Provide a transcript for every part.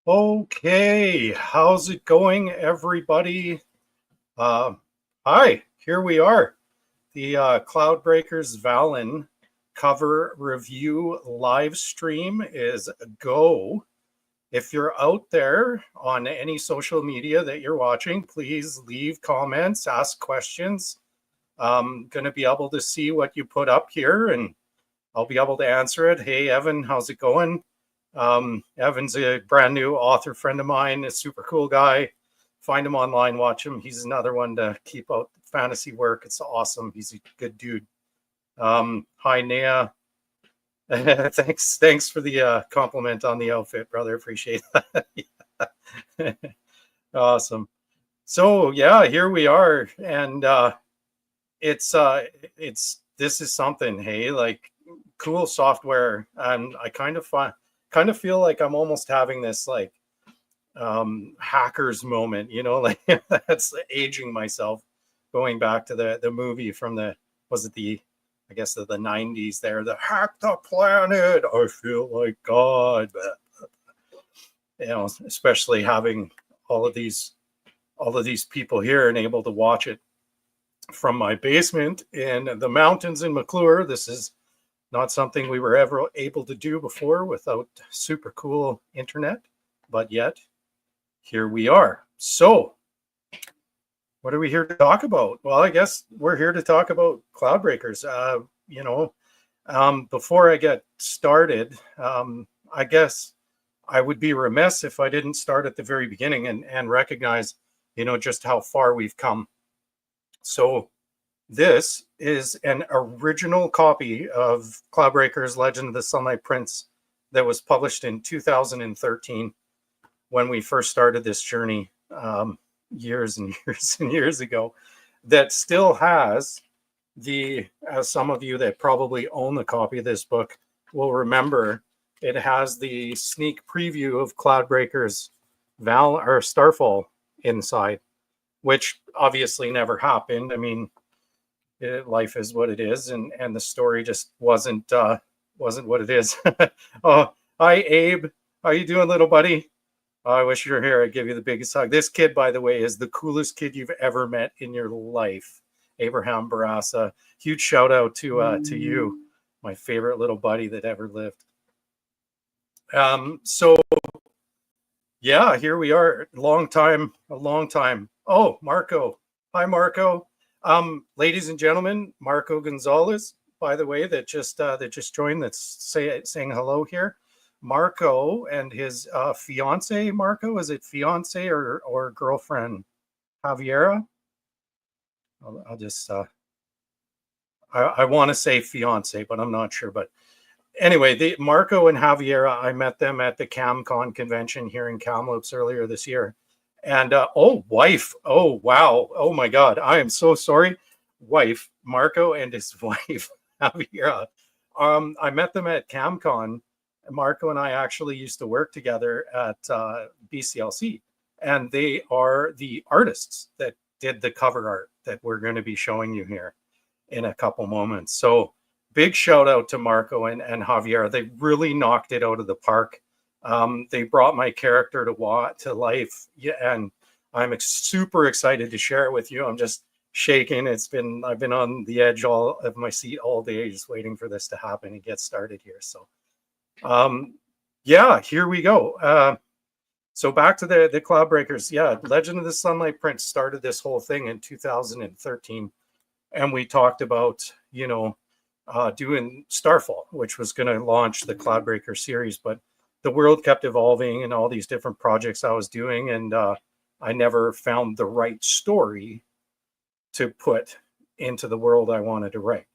Okay, how's it going, everybody? Uh, Hi, here we are. The Cloudbreakers Vallen cover review live stream is a go. If you're out there on any social media that you're watching, please leave comments, ask questions. I'm going to be able to see what you put up here and I'll be able to answer it. Hey, Evan, how's it going? Evan's a brand new author friend of mine, a super cool guy. Find him online, watch him. He's another one to keep out fantasy work. It's awesome. He's a good dude. Hi, Nea. Thanks for the compliment on the outfit, brother. Appreciate that. Awesome. So yeah, here we are, and it's this is something. Hey, like cool software, and I kind of find kind of feel like I'm almost having this like hackers moment, you know, like that's aging myself, going back to the movie from the, was it the, I guess the 90s there, the hack the planet, I feel like God. You know, especially having all of these people here and able to watch it from my basement in the mountains in McClure. This is not something we were ever able to do before without super cool internet, but yet here we are. So what are we here to talk about? Well, I guess we're here to talk about Cloudbreakers. You know, before I get started, I guess I would be remiss if I didn't start at the very beginning and recognize, you know, just how far we've come. So this is an original copy of Cloudbreakers Legend of the Sunlight Prince that was published in 2013 when we first started this journey years and years and years ago, that still has the, as some of you that probably own the copy of this book will remember, it has the sneak preview of Cloudbreakers Starfall inside, which obviously never happened. I mean, life is what it is, and the story just wasn't what it is. Oh, hi Abe, how you doing, little buddy? Oh, I wish you were here. I'd give you the biggest hug. This kid, by the way, is the coolest kid you've ever met in your life. Abraham Barassa. Huge shout out to you, my favorite little buddy that ever lived. So yeah, here we are. A long time. Oh, Marco. Hi, Marco. Ladies and gentlemen, Marco Gonzalez, by the way, that just joined, that's saying hello here. Marco and his fiance, Marco, is it fiance or girlfriend? Javiera? I'll just I want to say fiance, but I'm not sure. But anyway, Marco and Javiera, I met them at the CamCon convention here in Kamloops earlier this year. And oh, wife. Oh, wow. Oh, my God. I am so sorry. Wife, Marco and his wife, Javiera. I met them at CamCon. Marco and I actually used to work together at BCLC. And they are the artists that did the cover art that we're going to be showing you here in a couple moments. So big shout out to Marco and Javier. They really knocked it out of the park. They brought my character to life, and I'm super excited to share it with you. I'm just shaking. I've been on the edge of my seat all day, just waiting for this to happen and get started here. So, yeah, here we go. So back to the Cloudbreakers. Yeah, Legend of the Sunlight Prince started this whole thing in 2013, and we talked about, you know, doing Starfall, which was going to launch the Cloudbreaker series, but the world kept evolving and all these different projects I was doing, and I never found the right story to put into the world I wanted to write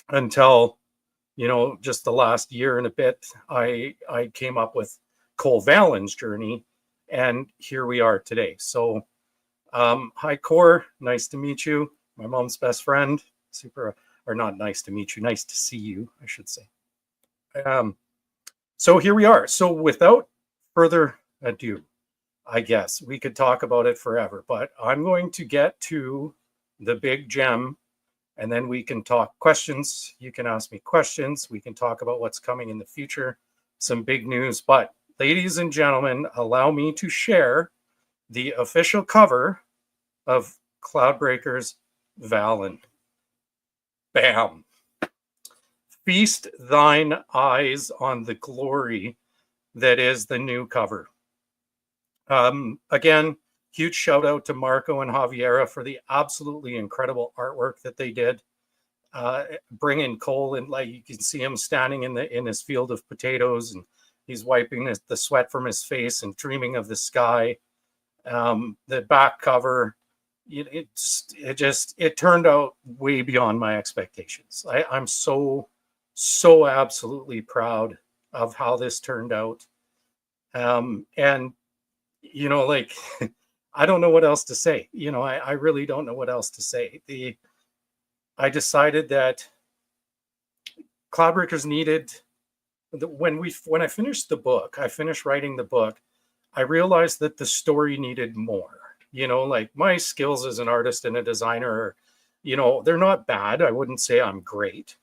until, you know, just the last year and a bit, I came up with Cole Vallen's journey, and here we are today. So hi Core, nice to meet you, my mom's best friend. Super, or not nice to meet you, nice to see you, I should say. So here we are. So without further ado, I guess we could talk about it forever, but I'm going to get to the big gem, and then we can talk questions. You can ask me questions. We can talk about what's coming in the future, some big news. But ladies and gentlemen, allow me to share the official cover of Cloudbreakers Vallen. Bam. Feast thine eyes on the glory that is the new cover. Again, huge shout out to Marco and Javiera for the absolutely incredible artwork that they did. Bringing Cole in, like you can see him standing in his field of potatoes, and he's wiping the sweat from his face and dreaming of the sky. The back cover, it turned out way beyond my expectations. I'm so absolutely proud of how this turned out. And you know, like I don't know what else to say. You know, I really don't know what else to say. I decided that Cloudbreakers needed when I finished the book, I finished writing the book, I realized that the story needed more. Like my skills as an artist and a designer, they're not bad. I wouldn't say I'm great.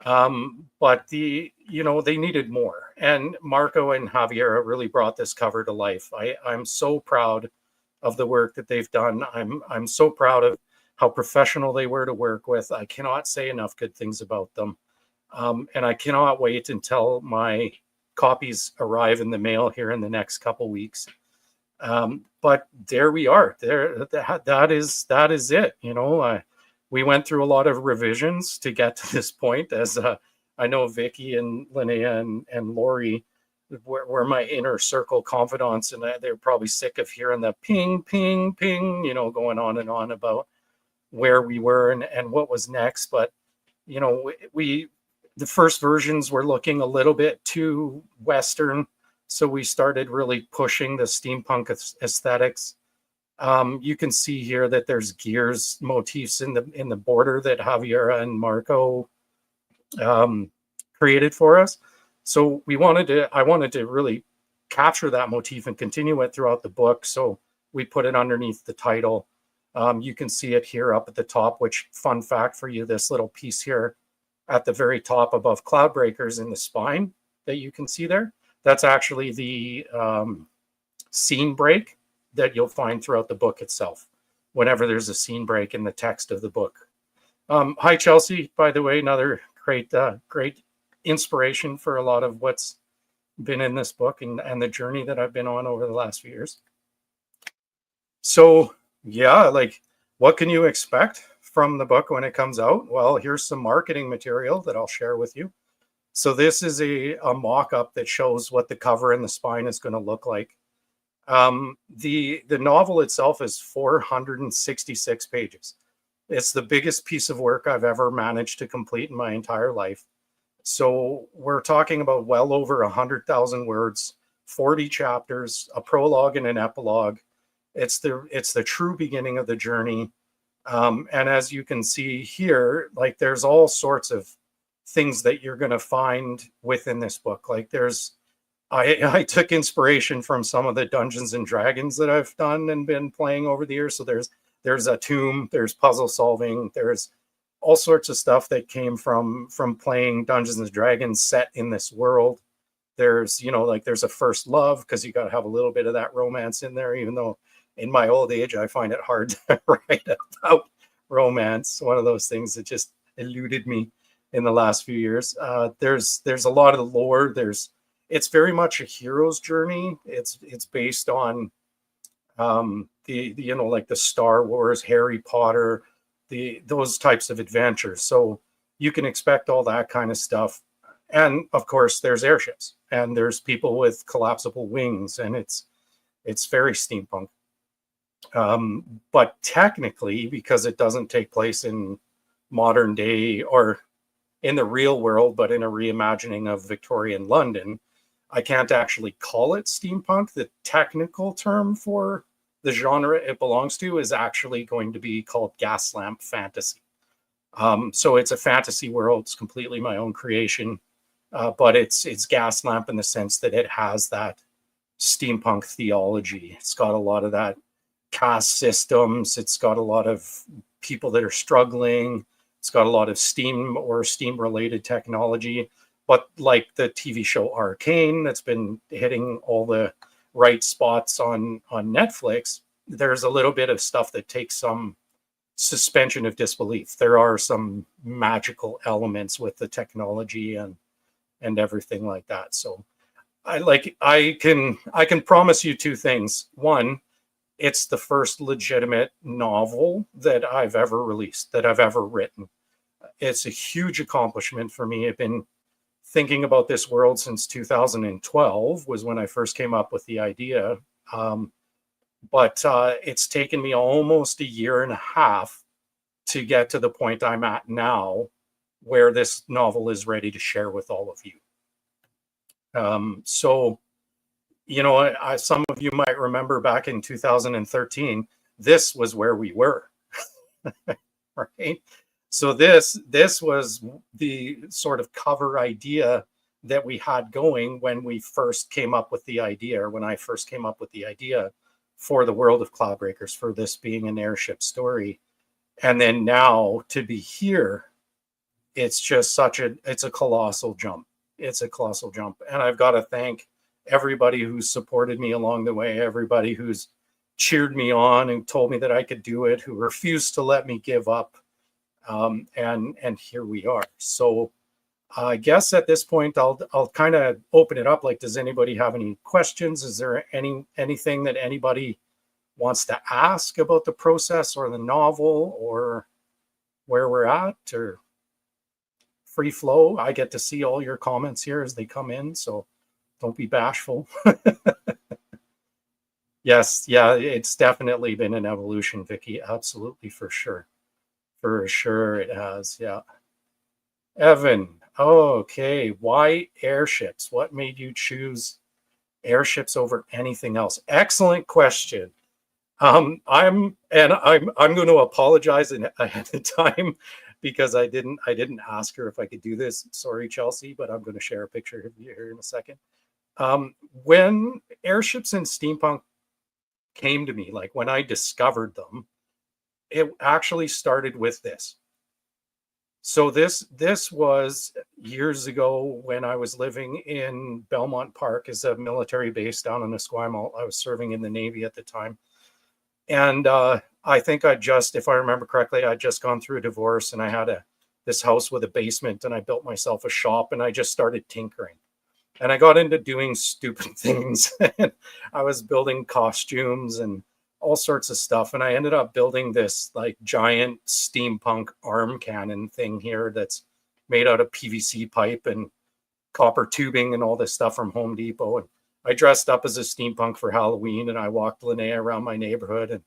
But they needed more. And Marco and Javiera really brought this cover to life. I'm so proud of the work that they've done. I'm so proud of how professional they were to work with. I cannot say enough good things about them. And I cannot wait until my copies arrive in the mail here in the next couple weeks. But there we are. That is it. We went through a lot of revisions to get to this point. As I know, Vicky and Linnea and Lori were my inner circle confidants, and they're probably sick of hearing the ping, ping, ping, going on and on about where we were and what was next. But the first versions were looking a little bit too Western. So we started really pushing the steampunk aesthetics. You can see here that there's gears motifs in the border that Javiera and Marco created for us. So I wanted to really capture that motif and continue it throughout the book. So we put it underneath the title. You can see it here up at the top, which, fun fact for you, this little piece here at the very top above Cloudbreakers in the spine that you can see there, that's actually the scene break that you'll find throughout the book itself, whenever there's a scene break in the text of the book. Hi, Chelsea, by the way, another great inspiration for a lot of what's been in this book and the journey that I've been on over the last few years. So yeah, like, what can you expect from the book when it comes out? Well, here's some marketing material that I'll share with you. So this is a mock-up that shows what the cover and the spine is going to look like. The novel itself is 466 pages. It's the biggest piece of work I've ever managed to complete in my entire life. So we're talking about well over 100,000 words, 40 chapters, a prologue and an epilogue. It's the true beginning of the journey. And as you can see here, like, there's all sorts of things that you're going to find within this book. Like, I took inspiration from some of the Dungeons and Dragons that I've done and been playing over the years. So there's a tomb, there's puzzle solving, there's all sorts of stuff that came from playing Dungeons and Dragons set in this world. There's, like, there's a first love, because you got to have a little bit of that romance in there, even though in my old age, I find it hard to write about romance. One of those things that just eluded me in the last few years. There's a lot of lore. It's very much a hero's journey. It's based on like the Star Wars, Harry Potter, those types of adventures. So you can expect all that kind of stuff. And of course, there's airships and there's people with collapsible wings, and it's very steampunk. But technically, because it doesn't take place in modern day or in the real world, but in a reimagining of Victorian London, I can't actually call it steampunk. The technical term for the genre it belongs to is actually going to be called gas lamp fantasy. So it's a fantasy world. It's completely my own creation, but it's gas lamp in the sense that it has that steampunk theology. It's got a lot of that caste systems. It's got a lot of people that are struggling. It's got a lot of steam or steam related technology. But like the TV show Arcane, that's been hitting all the right spots on Netflix, there's a little bit of stuff that takes some suspension of disbelief. There are some magical elements with the technology and everything like that. So I can promise you two things. One, it's the first legitimate novel that I've ever released, that I've ever written. It's a huge accomplishment for me. I've been thinking about this world since 2012 was when I first came up with the idea. But it's taken me almost a year and a half to get to the point I'm at now, where this novel is ready to share with all of you. So, some of you might remember back in 2013, this was where we were, right? So this was the sort of cover idea that we had going when we first came up with the idea, or when I first came up with the idea for the world of Cloudbreakers, for this being an airship story. And then now to be here, it's just it's a colossal jump. It's a colossal jump. And I've got to thank everybody who's supported me along the way, everybody who's cheered me on and told me that I could do it, who refused to let me give up. And here we are. So I guess at this point, I'll kind of open it up. Like, does anybody have any questions? Is there anything that anybody wants to ask about the process or the novel or where we're at, or free flow? I get to see all your comments here as they come in, so don't be bashful. Yes, yeah, it's definitely been an evolution, Vicky. Absolutely, for sure. For sure it has, yeah. Evan, okay, why airships? What made you choose airships over anything else? Excellent question. I'm going to apologize ahead of time because I didn't ask her if I could do this. Sorry, Chelsea, but I'm going to share a picture of you here in a second. When airships and steampunk came to me, like when I discovered them, it actually started with this. So this was years ago when I was living in Belmont Park as a military base down in Esquimalt. I was serving in the Navy at the time. And I think if I remember correctly, I'd just gone through a divorce and I had this house with a basement and I built myself a shop and I just started tinkering. And I got into doing stupid things. I was building costumes and all sorts of stuff. And I ended up building this like giant steampunk arm cannon thing here that's made out of PVC pipe and copper tubing and all this stuff from Home Depot. And I dressed up as a steampunk for Halloween and I walked Linnea around my neighborhood and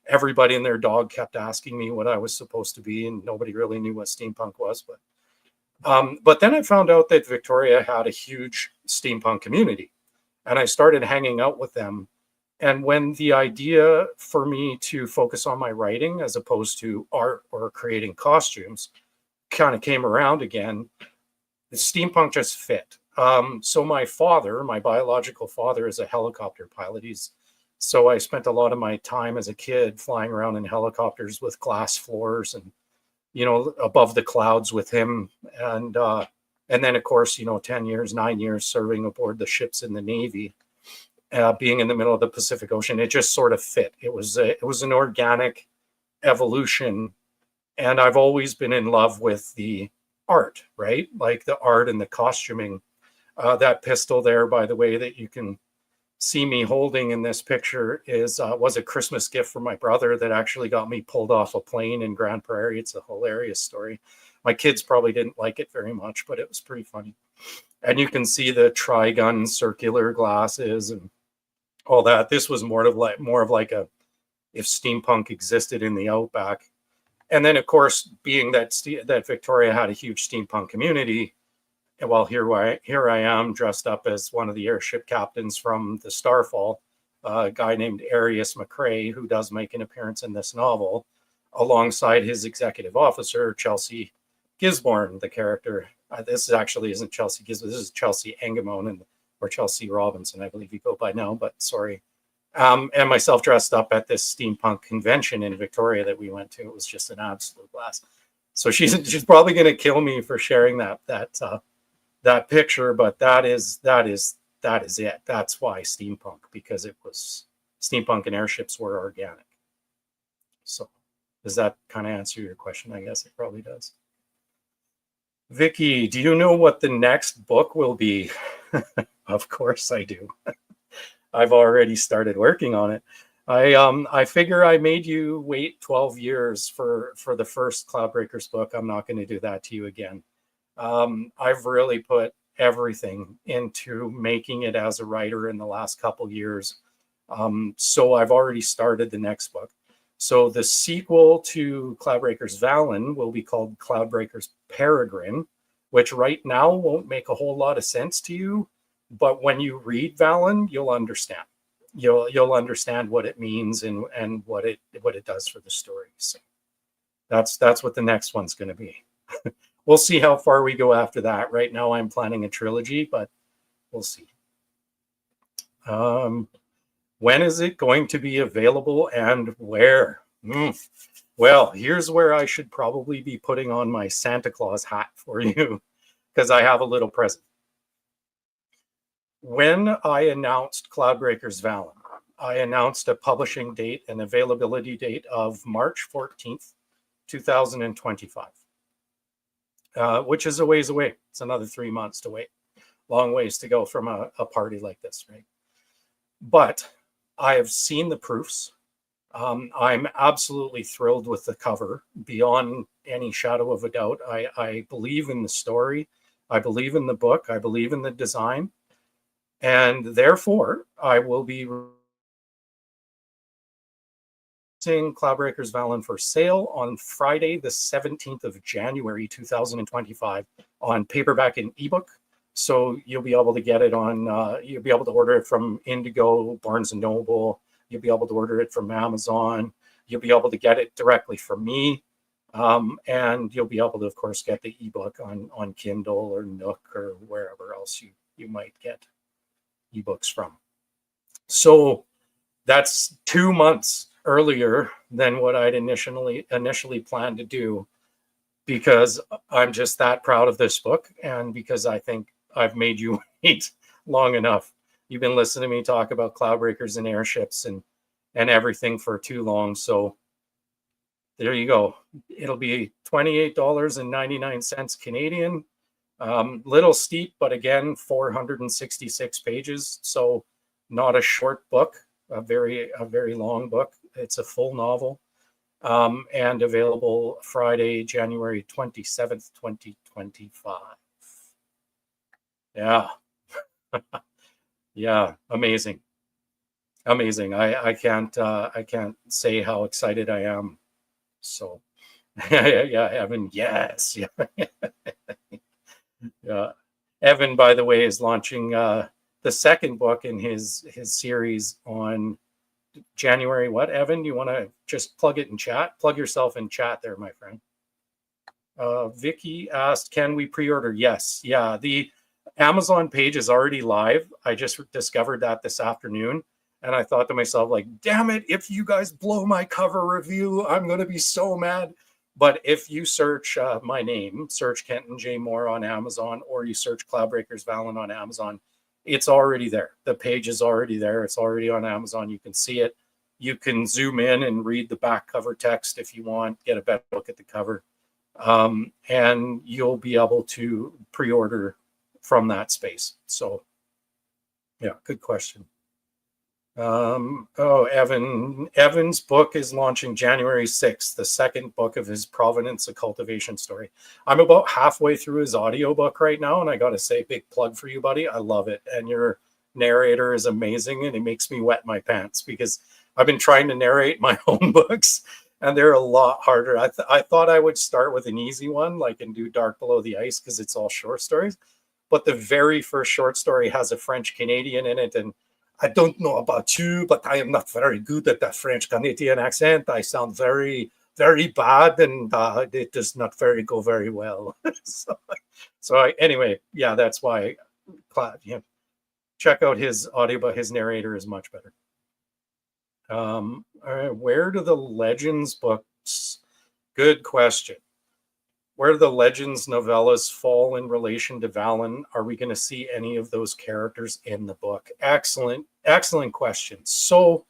everybody and their dog kept asking me what I was supposed to be. And nobody really knew what steampunk was. But then I found out that Victoria had a huge steampunk community and I started hanging out with them. And when the idea for me to focus on my writing as opposed to art or creating costumes kind of came around again, the steampunk just fit. So my biological father, is a helicopter pilot. So I spent a lot of my time as a kid flying around in helicopters with glass floors and, above the clouds with him. And then, of course, 9 years serving aboard the ships in the Navy. Being in the middle of the Pacific Ocean, it just sort of fit. It was an organic evolution, and I've always been in love with the art, right? Like the art and the costuming. That pistol there, by the way, that you can see me holding in this picture was a Christmas gift from my brother that actually got me pulled off a plane in Grand Prairie. It's a hilarious story. My kids probably didn't like it very much, but it was pretty funny. And you can see the trigun circular glasses and all that. This was more of like if steampunk existed in the outback. And then, of course, being that Victoria had a huge steampunk community, and while here I am dressed up as one of the airship captains from the Starfall, a guy named Arius McRae, who does make an appearance in this novel, alongside his executive officer, Chelsea Gisborne, the character. This actually isn't Chelsea Gisborne. This is Chelsea Engamone or Chelsea Robinson, I believe you go by now, but sorry. And myself dressed up at this steampunk convention in Victoria that we went to. It was just an absolute blast. So she's probably going to kill me for sharing that picture, but that is it. That's why steampunk, because it was steampunk and airships were organic. So does that kind of answer your question? I guess it probably does. Vicky, do you know what the next book will be? Of course I do. I've already started working on it. I figure I made you wait 12 years for the first Cloudbreakers book. I'm not going to do that to you again. I've really put everything into making it as a writer in the last couple years. So I've already started the next book. So the sequel to Cloudbreakers Vallen will be called Cloudbreakers Peregrine, which right now won't make a whole lot of sense to you. But when you read Vallen, you'll understand. You'll understand what it means and what it does for the story. So that's what the next one's going to be. we'll see how far we go after that. Right now, I'm planning a trilogy, but we'll see. When is it going to be available and where? Well, here's where I should probably be putting on my Santa Claus hat for you, because I have a little present. When I announced Cloudbreakers Vallen, I announced a publishing date and availability date of March 14th, 2025, which is a ways away. It's another 3 months to wait. Long ways to go from a party like this, right? But I have seen the proofs. I'm absolutely thrilled with the cover, beyond any shadow of a doubt. I believe in the story. I believe in the book. I believe in the design. And therefore, I will be releasing Cloudbreakers Vallen for sale on Friday, the 17th of January, 2025, on paperback and ebook. So you'll be able to get it on, you'll be able to order it from Indigo, Barnes & Noble. You'll be able to order it from Amazon. You'll be able to get it directly from me. And you'll be able to, of course, get the ebook on Kindle or Nook or wherever else you might get ebooks from. So that's 2 months earlier than what I'd initially planned to do, because I'm just that proud of this book, and because I think I've made you wait long enough. You've been listening to me talk about Cloudbreakers and airships and everything for too long. So there you go. It'll be $28.99 Canadian. Little steep, but again, 466 pages. So not a short book, a very long book. It's a full novel, and available Friday, January 27th, 2025. Yeah. Yeah. Amazing. I can't say how excited I am. So yeah, Evan. Yes. Yeah. Yeah. Evan, by the way, is launching the second book in his series on January. What, Evan? You want to just plug it in chat? Plug yourself in chat there, my friend. Vicky asked, can we pre-order? Yes. Yeah. The Amazon page is already live. I just discovered that this afternoon. And I thought to myself, like, damn it, if you guys blow my cover review, I'm going to be so mad. But if you search my name, search Kenton J. Moore on Amazon, or you search Cloudbreakers Vallen on Amazon, it's already there. The page is already there. It's already on Amazon. You can see it. You can zoom in and read the back cover text if you want, get a better look at the cover. And you'll be able to pre-order from that space. So, yeah, good question. Evan's book is launching January 6th, the second book of his Provenance of Cultivation story. I'm about halfway through his audiobook right now, and I gotta say, big plug for you, buddy. I love it. And your narrator is amazing, and it makes me wet my pants, because I've been trying to narrate my own books, and they're a lot harder. I thought I would start with an easy one, like, and do Dark Below the Ice, because it's all short stories. But the very first short story has a French Canadian in it, and I don't know about you, but I am not very good at that French Canadian accent. I sound very, very bad, and it does not go very well. Anyway, yeah, that's why. Yeah, check out his audio, but his narrator is much better. All right, where do the Legends books? Good question. Where do the Legends novellas fall in relation to Vallen? Are we going to see any of those characters in the book? Excellent question. So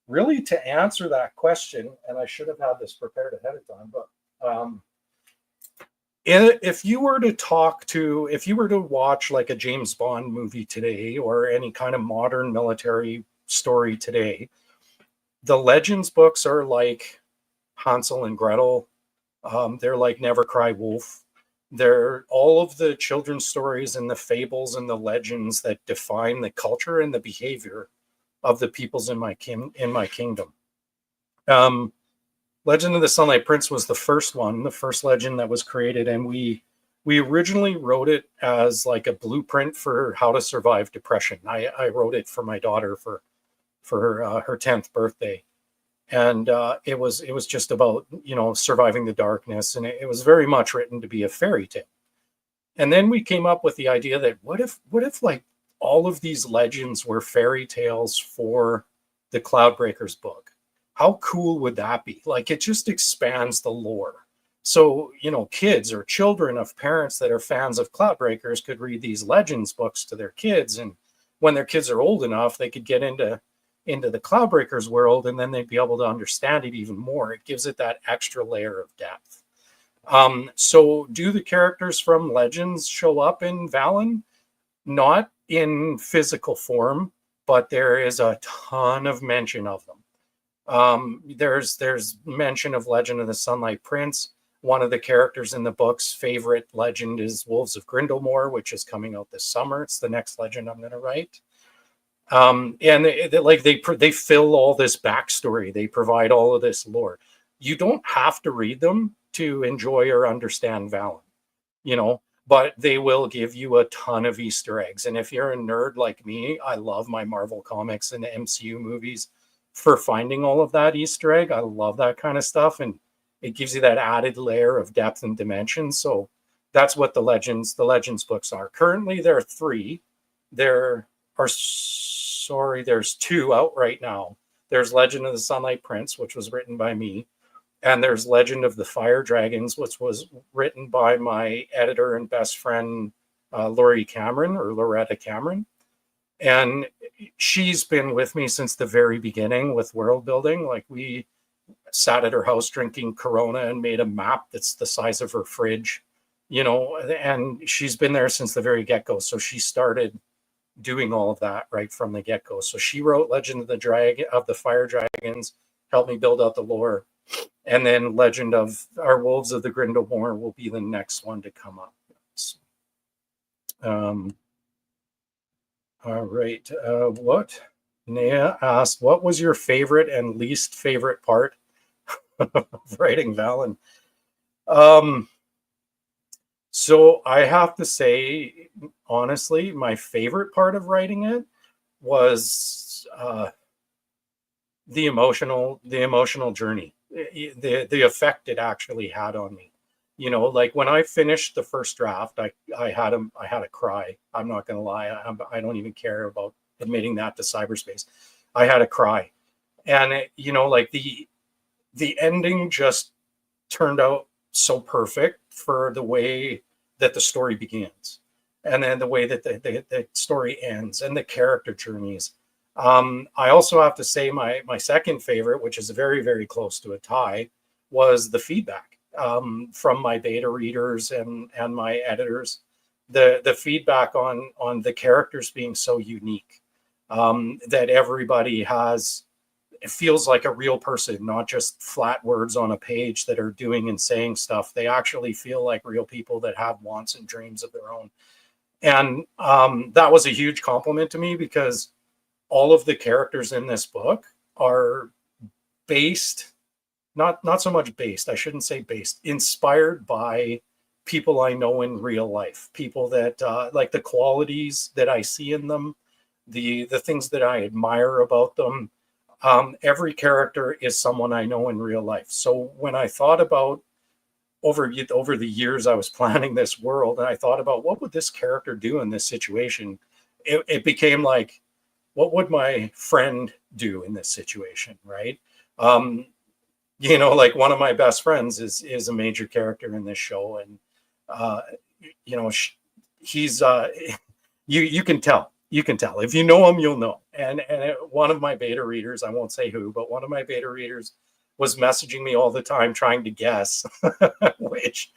really, to answer that question, and I should have had this prepared ahead of time, but if you were to watch like a James Bond movie today, or any kind of modern military story today, the Legends books are like Hansel and Gretel. They're like Never Cry Wolf. They're all of the children's stories and the fables and the legends that define the culture and the behavior of the peoples in my kingdom. Legend of the Sunlight Prince was the first legend that was created, and we originally wrote it as like a blueprint for how to survive depression. I wrote it for my daughter for her 10th birthday. and it was just about, surviving the darkness, and it was very much written to be a fairy tale. And then we came up with the idea that what if like all of these legends were fairy tales for the Cloudbreakers book? How cool would that be? Like, it just expands the lore. So, kids or children of parents that are fans of Cloudbreakers could read these legends books to their kids, and when their kids are old enough, they could get into the Cloudbreakers world, and then they'd be able to understand it even more. It gives it that extra layer of depth. So do the characters from Legends show up in Vallen? Not in physical form, but there is a ton of mention of them. There's mention of Legend of the Sunlight Prince. One of the characters in the book's favorite legend is Wolves of Grindelmore, which is coming out this summer. It's the next legend I'm going to write. And they fill all this backstory. They provide all of this lore. You don't have to read them to enjoy or understand Vallen, but they will give you a ton of Easter eggs. And if you're a nerd like me, I love my Marvel comics and the MCU movies for finding all of that Easter egg. I love that kind of stuff, and it gives you that added layer of depth and dimension. So that's what the Legends books are. Currently, there are 3. There's 2 out right now. There's Legend of the Sunlight Prince, which was written by me. And there's Legend of the Fire Dragons, which was written by my editor and best friend, Loretta Cameron. And she's been with me since the very beginning with world building. Like, we sat at her house drinking Corona and made a map that's the size of her fridge, and she's been there since the very get-go. So she started doing all of that right from the get-go. So she wrote Legend of the Fire Dragons, helped me build out the lore. And then Legend of our Wolves of the Grindelmore will be the next one to come up. All right. What? Nea asked, what was your favorite and least favorite part of writing Vallen? So I have to say, honestly, my favorite part of writing it was the emotional journey, the effect it actually had on me. Like when I finished the first draft, I had a cry. I'm not gonna lie. I don't even care about admitting that to cyberspace. I had a cry, and like the ending just turned out so perfect for the way that the story begins, and then the way that the story ends, and the character journeys. I also have to say my second favorite, which is very, very close to a tie, was the feedback from my beta readers and my editors. The feedback on the characters being so unique, that everybody it feels like a real person, not just flat words on a page that are doing and saying stuff. They actually feel like real people that have wants and dreams of their own. And that was a huge compliment to me, because all of the characters in this book are based, not so much based, I shouldn't say based, inspired by people I know in real life, people that like the qualities that I see in them, the things that I admire about them. Every character is someone I know in real life. So when I thought about over the years I was planning this world, and I thought about what would this character do in this situation, it became like, what would my friend do in this situation, right? Like one of my best friends is a major character in this show, and he's you can tell. You can tell. If you know him, you'll know. And one of my beta readers, I won't say who, but one of my beta readers was messaging me all the time trying to guess which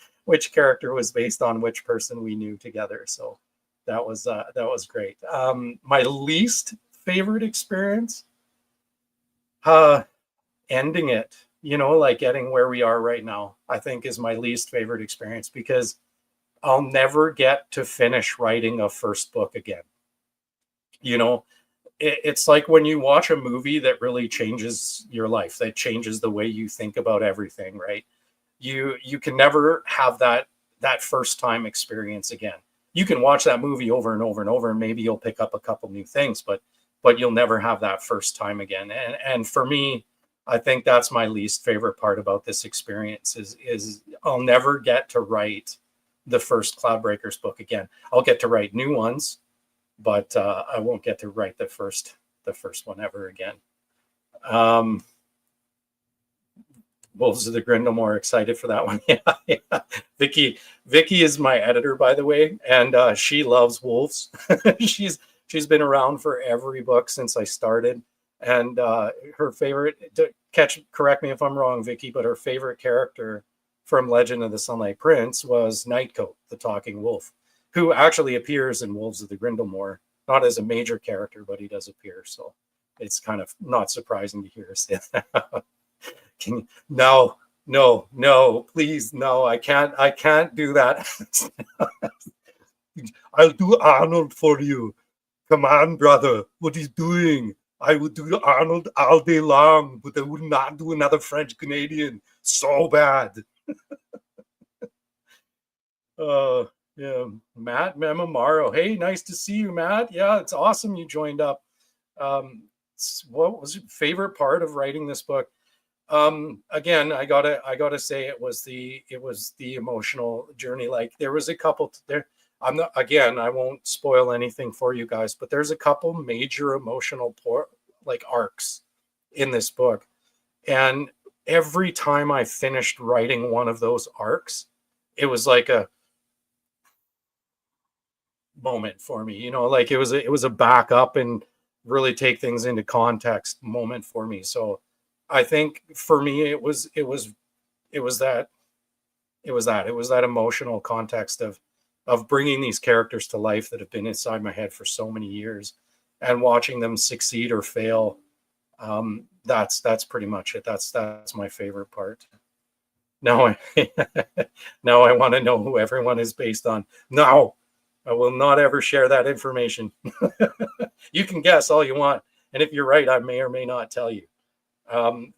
character was based on which person we knew together. So that was great. My least favorite experience, ending it, like getting where we are right now, I think is my least favorite experience, because I'll never get to finish writing a first book again. It's like when you watch a movie that really changes your life, that changes the way you think about everything, right? You can never have that first time experience again. You can watch that movie over and over and over, and maybe you'll pick up a couple new things, but you'll never have that first time again. And for me, I think that's my least favorite part about this experience is I'll never get to write the first Cloudbreakers book again. I'll get to write new ones, but I won't get to write the first one ever again. Wolves of the Grindlemore, excited for that one. Yeah. Vicky is my editor, by the way, and she loves wolves. she's been around for every book since I started, and her favorite, correct me if I'm wrong, Vicky, but her favorite character from Legend of the Sunlight Prince was Nightcoat, the talking wolf, who actually appears in Wolves of the Grindlemore, not as a major character, but he does appear. So it's kind of not surprising to hear her say that. No, please, no, I can't do that. I'll do Arnold for you. Come on, brother, what he's doing? I would do Arnold all day long, but I would not do another French Canadian. So bad. Yeah, Matt Memamaro. Hey, nice to see you, Matt. Yeah, it's awesome you joined up. What was your favorite part of writing this book? Again, I gotta say it was the emotional journey. Like there was a couple there. I'm not, again, I won't spoil anything for you guys, but there's a couple major emotional arcs in this book. And every time I finished writing one of those arcs, it was like a moment for me, like it was a back up and really take things into context moment for me. So I think for me, it was that emotional context of bringing these characters to life that have been inside my head for so many years and watching them succeed or fail. That's pretty much it. That's my favorite part. Now I want to know who everyone is based on. No, I will not ever share that information. You can guess all you want. And if you're right, I may or may not tell you.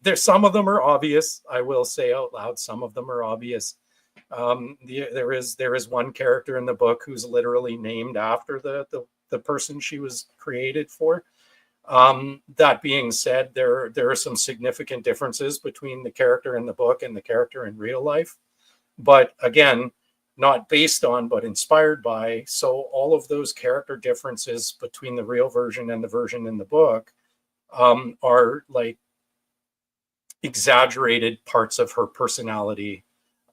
There's some of them are obvious. I will say out loud, some of them are obvious. There is one character in the book who's literally named after the person she was created for. That being said, there are some significant differences between the character in the book and the character in real life. But again, not based on, but inspired by. So all of those character differences between the real version and the version in the book are like exaggerated parts of her personality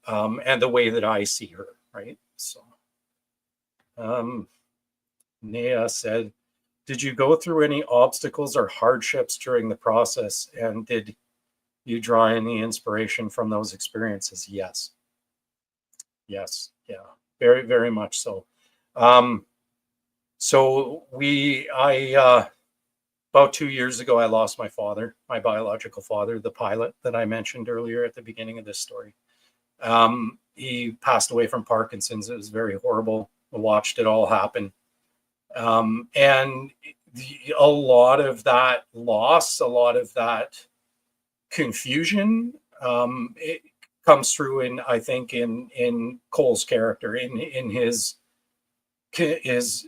and the way that I see her, right? So Nea said, did you go through any obstacles or hardships during the process? And did you draw any inspiration from those experiences? Yes. Yeah, very, very much so. So about 2 years ago, I lost my father, my biological father, the pilot that I mentioned earlier at the beginning of this story. He passed away from Parkinson's. It was very horrible. I watched it all happen. And a lot of that loss, a lot of that confusion, it comes through in Cole's character, in his it's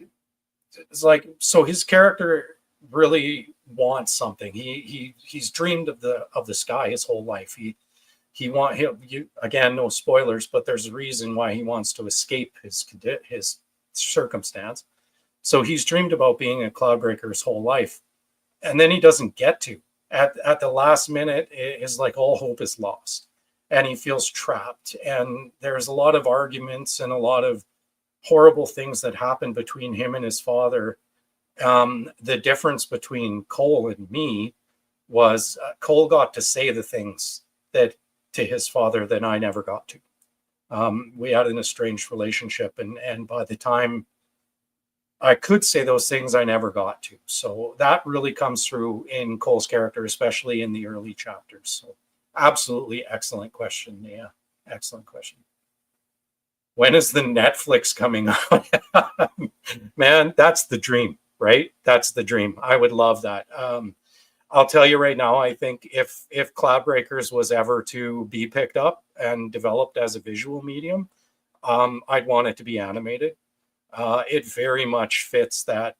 like, so his character really wants something. He's dreamed of the sky his whole life. Again, no spoilers, but there's a reason why he wants to escape his circumstance. So he's dreamed about being a Cloudbreaker his whole life, and then he doesn't get to. At the last minute, it's like all hope is lost, and he feels trapped. And there's a lot of arguments and a lot of horrible things that happen between him and his father. The difference between Cole and me was Cole got to say the things that to his father that I never got to. We had an estranged relationship, and by the time I could say those things, I never got to. So that really comes through in Cole's character, especially in the early chapters. So absolutely excellent question. Yeah, excellent question. When is the Netflix coming out? Man, that's the dream, right? That's the dream. I would love that. I'll tell you right now, I think if Cloudbreakers was ever to be picked up and developed as a visual medium, I'd want it to be animated. It very much fits that,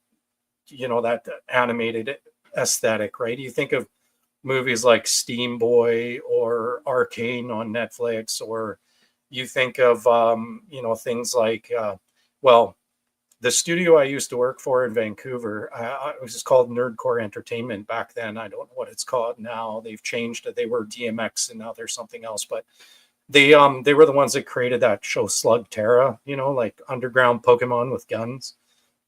that animated aesthetic, right? You think of movies like Steam Boy or Arcane on Netflix, or you think of things like well, the studio I used to work for in Vancouver, it was just called Nerdcore Entertainment back then. I don't know what it's called now. They've changed it. They were DMX and now they're something else. But they were the ones that created that show Slug Terra, like underground Pokemon with guns.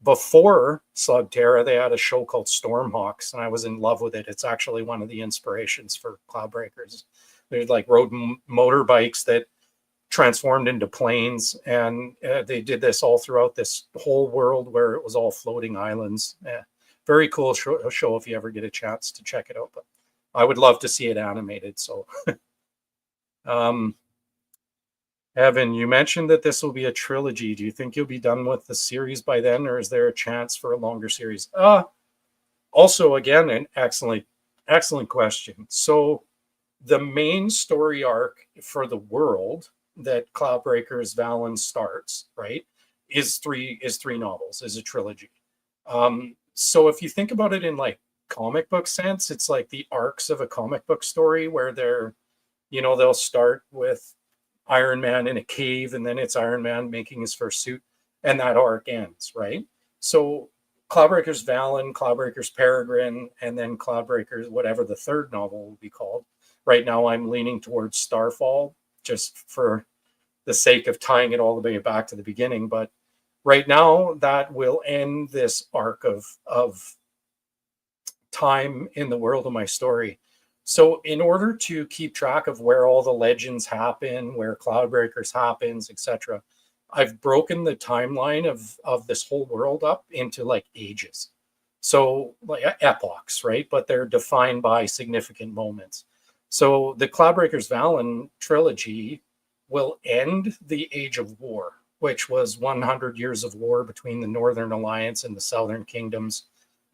Before Slug Terra, they had a show called Stormhawks, and I was in love with it. It's actually one of the inspirations for Cloudbreakers. They like rode motorbikes that transformed into planes, and they did this all throughout this whole world where it was all floating islands. Very cool show if you ever get a chance to check it out. But I would love to see it animated. So, Evan, you mentioned that this will be a trilogy. Do you think you'll be done with the series by then, or is there a chance for a longer series? Also, again, an excellent question. So, the main story arc for the world that Cloudbreakers Vallen starts, right, is three novels, is a trilogy. So if you think about it in like comic book sense, it's like the arcs of a comic book story where they'll start with Iron Man in a cave, and then it's Iron Man making his first suit, and that arc ends, right? So Cloudbreakers Vallen, Cloudbreakers Peregrine, and then Cloudbreakers, whatever the third novel will be called. Right now I'm leaning towards Starfall, just for the sake of tying it all the way back to the beginning. But right now, that will end this arc of time in the world of my story. So in order to keep track of where all the legends happen, where Cloudbreakers happens, etc., I've broken the timeline of this whole world up into like ages. So like epochs, right? But they're defined by significant moments. So the Cloudbreakers Vallen trilogy will end the Age of War, which was 100 years of war between the Northern Alliance and the Southern Kingdoms.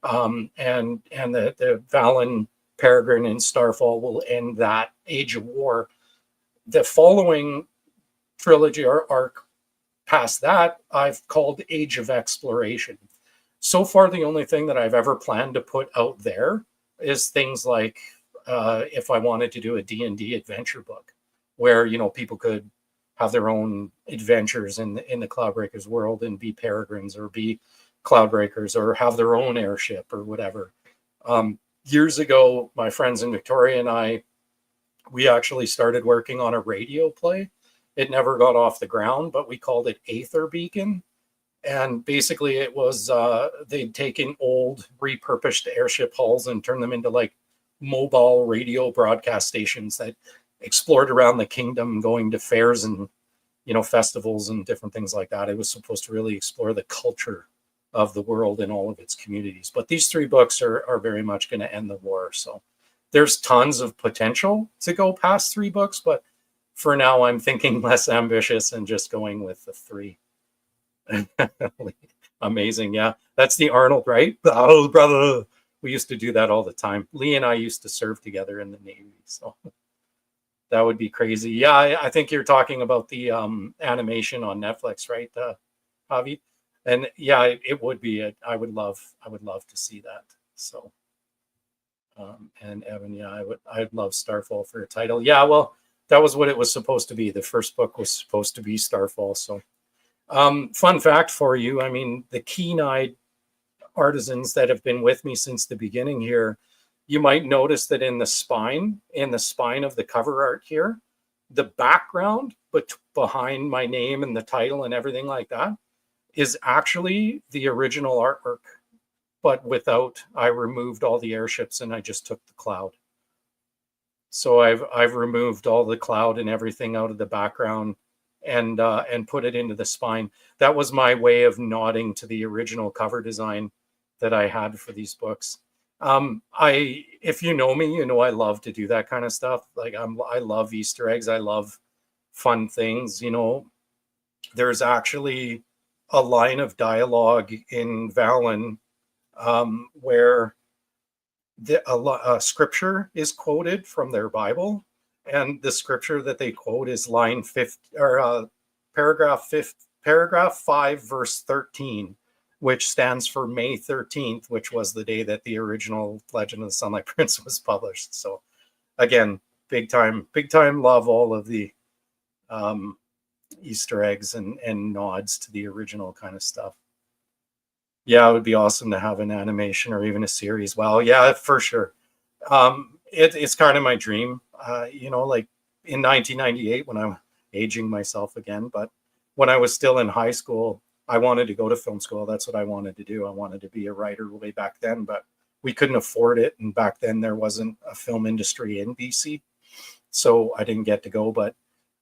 And the Vallen, Peregrine, and Starfall will end that Age of War. The following trilogy or arc past that, I've called Age of Exploration. So far, the only thing that I've ever planned to put out there is things like if I wanted to do a D&D adventure book where, people could have their own adventures in the Cloudbreakers world and be peregrines or be Cloudbreakers or have their own airship or whatever. Years ago, my friends in Victoria and we actually started working on a radio play. It never got off the ground, but we called it Aether Beacon. And basically it was, they'd taken old repurposed airship hulls and turned them into like mobile radio broadcast stations that explored around the kingdom, going to fairs and festivals and different things like that. It was supposed to really explore the culture of the world and all of its communities. But these three books are very much going to end the war. So there's tons of potential to go past three books, but for now I'm thinking less ambitious and just going with the three. Amazing. Yeah, that's the Arnold, right? Oh, brother. We used to do that all the time. Lee and I used to serve together in the Navy, so that would be crazy. Yeah, I think you're talking about the animation on Netflix, right, Javi? And yeah, it would be. I would love to see that. So, and Evan, yeah, I'd love Starfall for a title. Yeah, well, that was what it was supposed to be. The first book was supposed to be Starfall. So, fun fact for you. I mean, the keen-eyed artisans that have been with me since the beginning here, you might notice that in the spine of the cover art here, the background but behind my name and the title and everything like that is actually the original artwork, but I removed all the airships and I just took the cloud. So I've removed all the cloud and everything out of the background and put it into the spine. That was my way of nodding to the original cover design that I had for these books. If you know me, I love to do that kind of stuff. Like I love Easter eggs. I love fun things. There's actually a line of dialogue in Vallen where a scripture is quoted from their Bible, and the scripture that they quote is paragraph 5, verse 13. which stands for May 13th, which was the day that the original Legend of the Sunlight Prince was published. So again, big time love all of the Easter eggs and nods to the original kind of stuff. Yeah, it would be awesome to have an animation or even a series. Well, yeah, for sure. It's kind of my dream, like in 1998 when I'm aging myself again, but when I was still in high school, I wanted to go to film school. That's what I wanted to do. I wanted to be a writer way back then, but we couldn't afford it. And back then there wasn't a film industry in BC. So I didn't get to go, but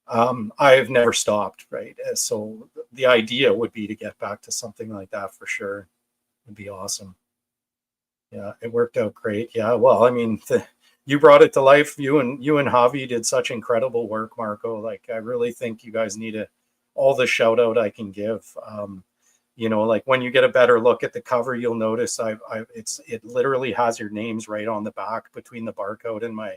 I've never stopped, right? So the idea would be to get back to something like that for sure. It'd be awesome. Yeah, it worked out great. Yeah, well, I mean, you brought it to life. You and Javi did such incredible work, Marco. Like, I really think you guys need all the shout out I can give. Like when you get a better look at the cover, you'll notice it literally has your names right on the back between the barcode and my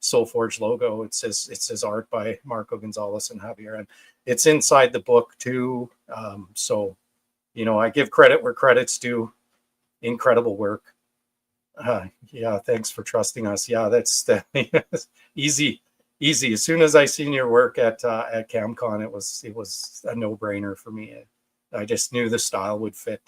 Soulforge logo. It says art by Marco Gonzalez and Javier, and it's inside the book too. So, I give credit where credit's due. Incredible work. Yeah, thanks for trusting us. Yeah, that's easy. As soon as I seen your work at CamCon, it was a no-brainer for me. I just knew the style would fit.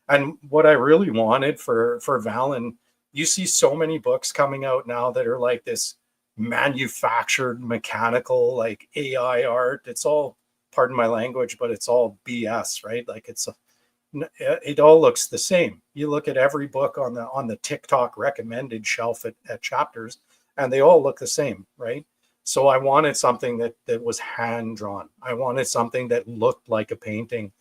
And what I really wanted for Vallen, you see so many books coming out now that are like this manufactured mechanical like AI art. It's all, pardon my language, but it's all BS, right? Like it all looks the same. You look at every book on the TikTok recommended shelf at Chapters, and they all look the same, right? So I wanted something that was hand drawn. I wanted something that looked like a painting,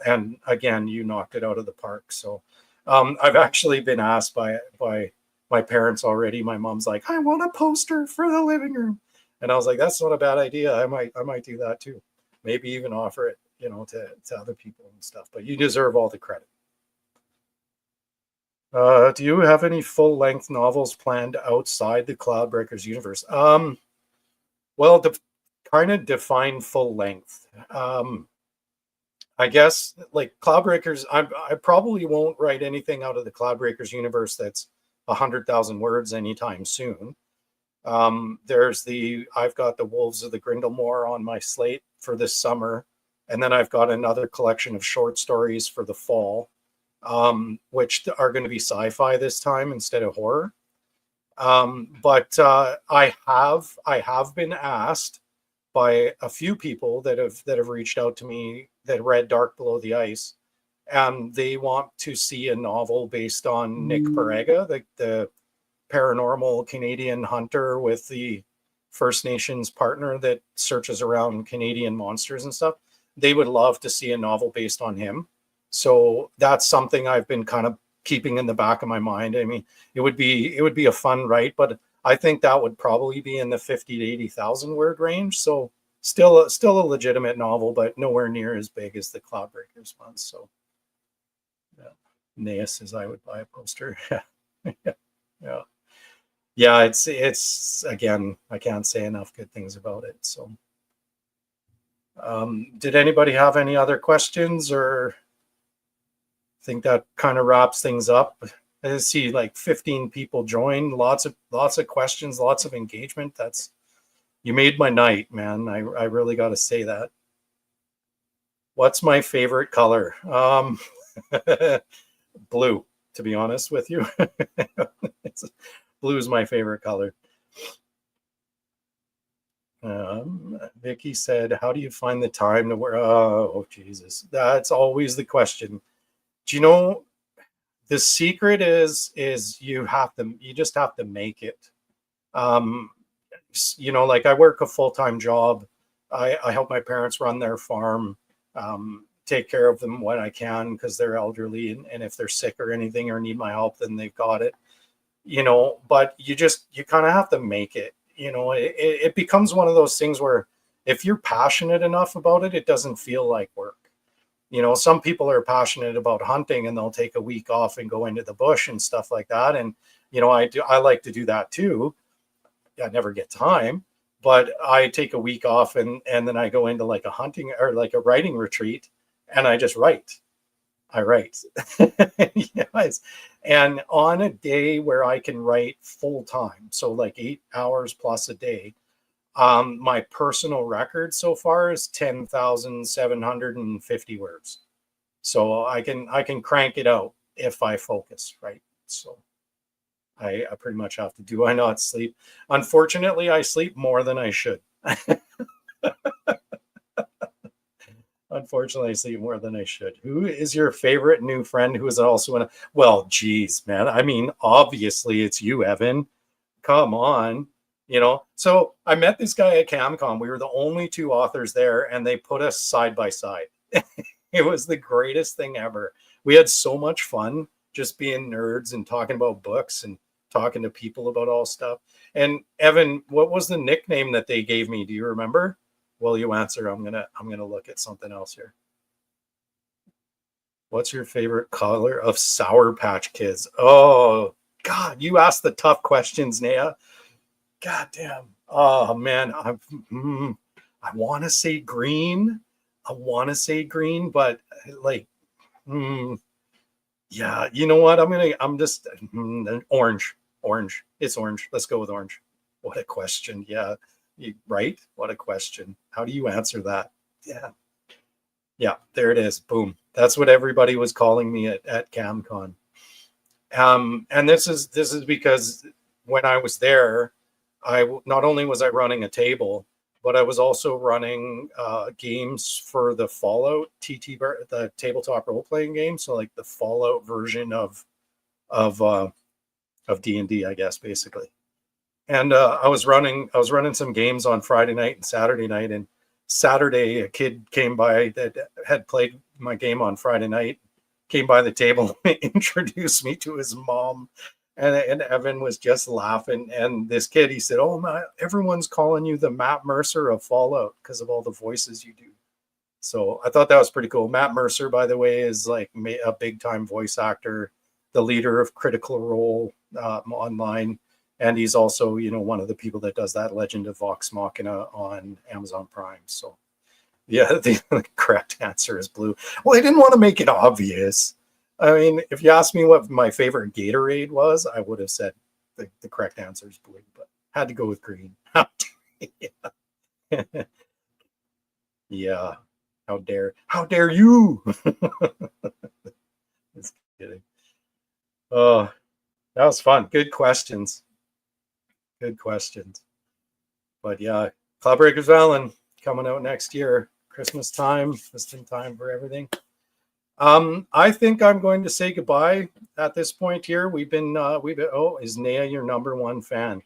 and again, you knocked it out of the park. So I've actually been asked by my parents already. My mom's like, I want a poster for the living room, and I was like, that's not a bad idea. I might do that too. Maybe even offer it, to other people and stuff. But you deserve all the credit. Do you have any full-length novels planned outside the Cloudbreakers universe? Well, kind of define full length. I guess like Cloudbreakers, I probably won't write anything out of the Cloudbreakers universe that's 100,000 words anytime soon. I've got the Wolves of the Grindelmoor on my slate for this summer, and then I've got another collection of short stories for the fall, which are going to be sci-fi this time instead of horror. But I have been asked by a few people that have reached out to me that read Dark Below the Ice, and they want to see a novel based on Nick Parega, the paranormal Canadian hunter with the First Nations partner that searches around Canadian monsters and stuff. They would love to see a novel based on him. So that's something I've been kind of keeping in the back of my mind. I mean, it would be a fun write, but I think that would probably be in the 50 to 80,000 word range. So still a legitimate novel, but nowhere near as big as the Cloudbreakers one. So yeah. Naya says I would buy a poster. Yeah. It's again, I can't say enough good things about it. So did anybody have any other questions, or think that kind of wraps things up? I see like 15 people joined, lots of questions, lots of engagement. You made my night, man. I really got to say that. What's my favorite color? Blue, to be honest with you. Blue is my favorite color. Vicky said, how do you find the time to wear? Oh, Jesus. That's always the question. Do you know, the secret is you just have to make it. Like I work a full-time job. I help my parents run their farm, take care of them when I can because they're elderly, and if they're sick or anything or need my help, then they've got it. But you kind of have to make it. It becomes one of those things where if you're passionate enough about it, it doesn't feel like work. Some people are passionate about hunting and they'll take a week off and go into the bush and stuff like that. And, I like to do that too. I never get time, but I take a week off and then I go into like a hunting or like a writing retreat and I just write. I write. Yes. And on a day where I can write full time, so like 8 hours plus a day, my personal record so far is 10,750 words. So I can crank it out if I focus, right? So I pretty much have to. Do I not sleep? Unfortunately, I sleep more than I should. Unfortunately, I sleep more than I should. Who is your favorite new friend who is also in a, well, geez, man. I mean, obviously it's you, Evan. Come on. So I met this guy at CamCon. We were the only two authors there, and they put us side by side. It was the greatest thing ever. We had so much fun just being nerds and talking about books and talking to people about all stuff. And Evan, what was the nickname that they gave me? Do you remember? While you answer, I'm gonna look at something else here. What's your favorite color of Sour Patch Kids? Oh God, you asked the tough questions, Naya. God damn. Oh man, I want to say green. I want to say green, but like, mm, yeah. You know what? I'm just orange. Orange. It's orange. Let's go with orange. What a question. Yeah. Right? What a question. How do you answer that? Yeah. Yeah. There it is. Boom. That's what everybody was calling me at CamCon. And this is because when I was there, I not only was I running a table, but I was also running games for the Fallout the tabletop role playing game. So like the Fallout version of uh, of D&D, I guess, basically. And I was running some games on Friday night and Saturday night. And Saturday, a kid came by that had played my game on Friday night, came by the table and introduced me to his mom. And Evan was just laughing. And this kid, he said, "Oh my, everyone's calling you the Matt Mercer of Fallout because of all the voices you do." So I thought that was pretty cool. Matt Mercer, by the way, is like a big time voice actor, the leader of Critical Role online. And he's also, one of the people that does that Legend of Vox Machina on Amazon Prime. So yeah, the correct answer is blue. Well, I didn't want to make it obvious. I mean, if you asked me what my favorite Gatorade was, I would have said the correct answer is blue, but had to go with green. Yeah. Yeah. How dare you? Just kidding. Oh, that was fun. Good questions. Good questions. But yeah, Cloudbreakers Vallen coming out next year, Christmas time, just in time for everything. I think I'm going to say goodbye at this point here. Oh, is Naya your number one fan?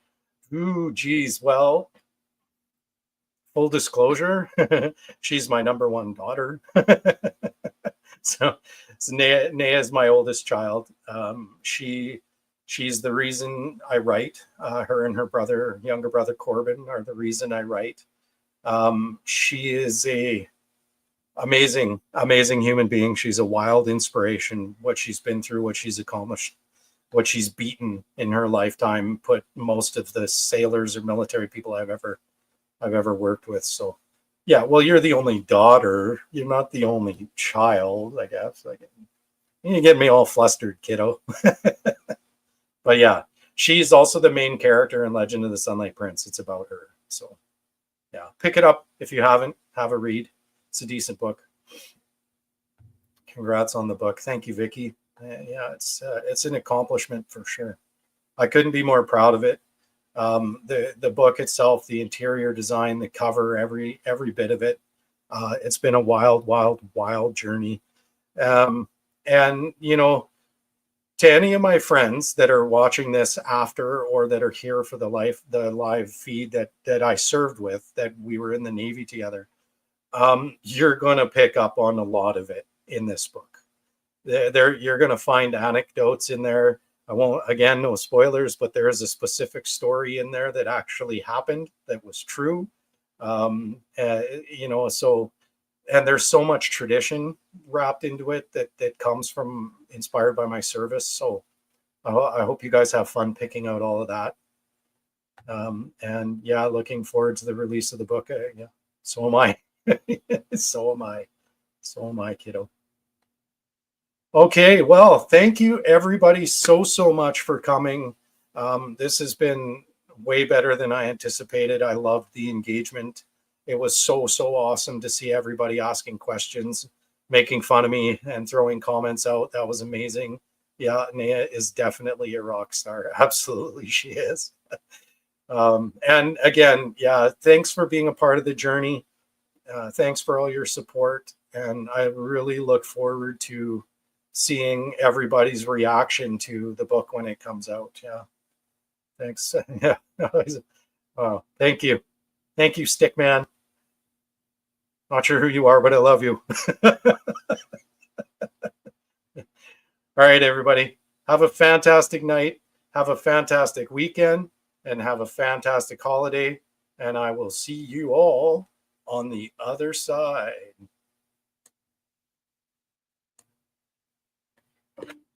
Ooh, geez. Well, full disclosure, she's my number one daughter. so, so Naya is my oldest child. She's the reason I write. Her and her younger brother Corbin, are the reason I write. She is a amazing human being. She's a wild inspiration. What she's been through, what she's accomplished, what she's beaten in her lifetime, put most of the sailors or military people I've ever worked with. So yeah, well, you're the only daughter. You're not the only child, I guess. You get me all flustered, kiddo. But yeah, she's also the main character in Legend of the Sunlight Prince. It's about her. So yeah, pick it up if you haven't. Have a read. It's a decent book. Congrats on the book. Thank you, Vicky. Yeah, it's an accomplishment for sure. I couldn't be more proud of it. The book itself, the interior design, the cover, every bit of it. It's been a wild journey. And to any of my friends that are watching this after or that are here for the live feed that I served with, that we were in the Navy together, you're going to pick up on a lot of it in this book. You're going to find anecdotes in there. I won't, again, no spoilers, but there is a specific story in there that actually happened that was true. So, and there's so much tradition wrapped into it that comes from inspired by my service. So I hope you guys have fun picking out all of that. And yeah, looking forward to the release of the book. Yeah, so am I. So am I, kiddo. Okay, well, thank you everybody so much for coming. This has been way better than I anticipated. I loved the engagement. It was so awesome to see everybody asking questions, making fun of me, and throwing comments out. That was amazing. Yeah, Naya is definitely a rock star. Absolutely, she is. And again, yeah, thanks for being a part of the journey. Thanks for all your support. And I really look forward to seeing everybody's reaction to the book when it comes out. Yeah. Thanks. Yeah. Oh, thank you. Thank you, Stickman. Not sure who you are, but I love you. All right, everybody. Have a fantastic night. Have a fantastic weekend and have a fantastic holiday. And I will see you all on the other side.